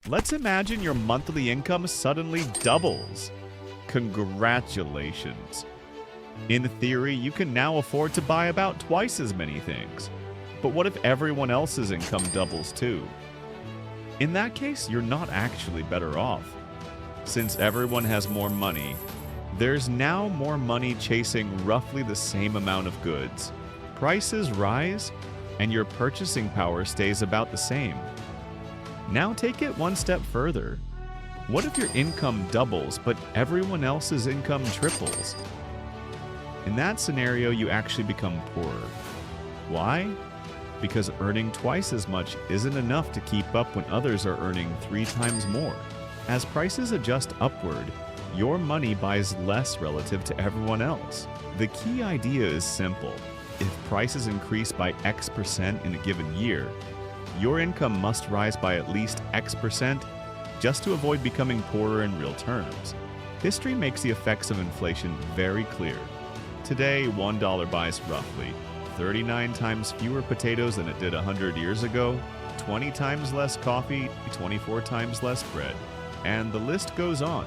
Let's imagine your monthly income suddenly doubles. Congratulations. In theory, you can now afford to buy about twice as many things. But what if everyone else's income doubles too? In that case, you're not actually better off. Since everyone has more money, there's now more money chasing roughly the same amount of goods. Prices rise, and your purchasing power stays about the same. Now take it one step further. What if your income doubles, but everyone else's income triples? In that scenario, you actually become poorer. Why? Because earning twice as much isn't enough to keep up when others are earning 3 times more. As prices adjust upward, your money buys less relative to everyone else. The key idea is simple. If prices increase by X% in a given year, your income must rise by at least X% just to avoid becoming poorer in real terms. History makes the effects of inflation very clear. Today, $1 buys roughly 39 times fewer potatoes than it did 100 years ago, 20 times less coffee, 24 times less bread, and the list goes on.